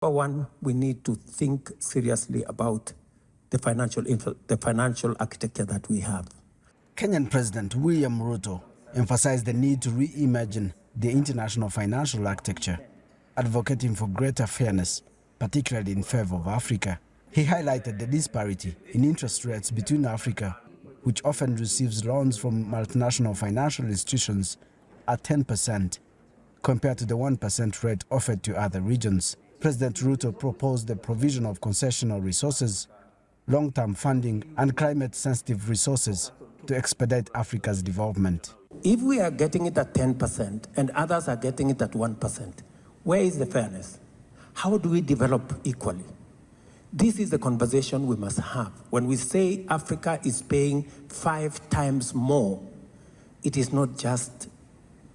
For one, we need to think seriously about the financial architecture that we have. Kenyan President William Ruto emphasized the need to reimagine the international financial architecture, advocating for greater fairness, particularly in favor of Africa. He highlighted the disparity in interest rates between Africa, which often receives loans from multinational financial institutions at 10%, compared to the 1% rate offered to other regions. President Ruto proposed the provision of concessional resources, long-term funding, and climate-sensitive resources to expedite Africa's development. If we are getting it at 10% and others are getting it at 1%, where is the fairness? How do we develop equally? This is the conversation we must have. When we say Africa is paying 5 times more, it is not just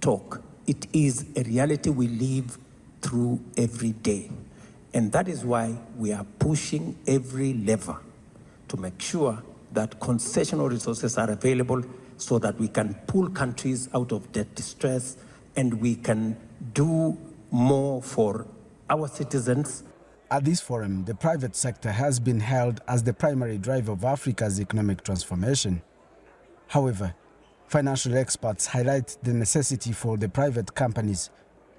talk. It is a reality we live through every day. And that is why we are pushing every lever to make sure that concessional resources are available so that we can pull countries out of debt distress and we can do more for our citizens. At this forum, the private sector has been hailed as the primary driver of Africa's economic transformation. However, financial experts highlight the necessity for the private companies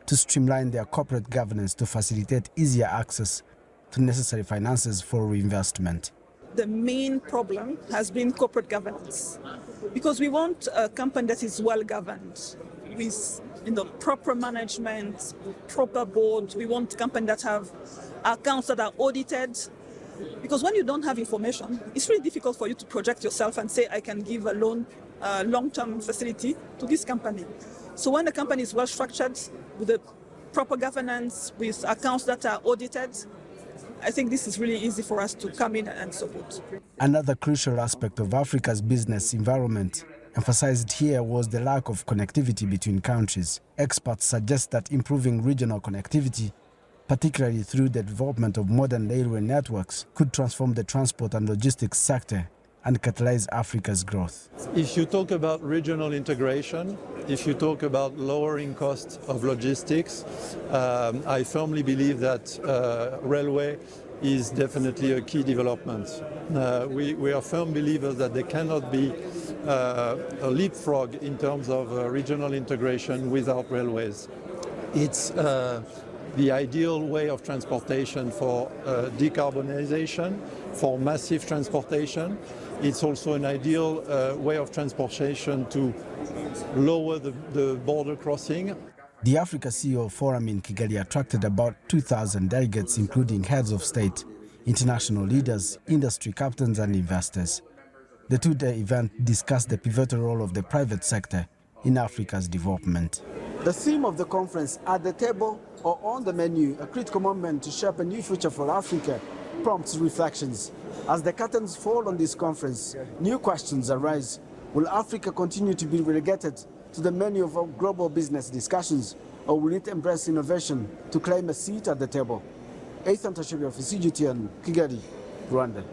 to streamline their corporate governance to facilitate easier access to necessary finances for reinvestment. The main problem has been corporate governance, because we want a company that is well governed with proper management, proper board. We want companies that have accounts that are audited, because when you don't have information, it's really difficult for you to project yourself and say, I can give a loan, long-term facility to this company. So when the company is well structured, with the proper governance, with accounts that are audited, I think this is really easy for us to come in and support. Another crucial aspect of Africa's business environment emphasized here was the lack of connectivity between countries. Experts suggest that improving regional connectivity, particularly through the development of modern railway networks, could transform the transport and logistics sector and catalyze Africa's growth. If you talk about regional integration, if you talk about lowering costs of logistics, I firmly believe that railway is definitely a key development. We are firm believers that there cannot be a leapfrog in terms of regional integration without railways. It's the ideal way of transportation for decarbonization, for massive transportation. It's also an ideal way of transportation to lower the border crossing. The Africa CEO Forum in Kigali attracted about 2,000 delegates, including heads of state, international leaders, industry captains, and investors. The two-day event discussed the pivotal role of the private sector in Africa's development. The theme of the conference, At the Table or On the Menu, a critical moment to shape a new future for Africa, prompts reflections. As the curtains fall on this conference, new questions arise. Will Africa continue to be relegated to the menu of global business discussions, or will it embrace innovation to claim a seat at the table? Ethan Tashibia for CGTN, Kigali, Rwanda.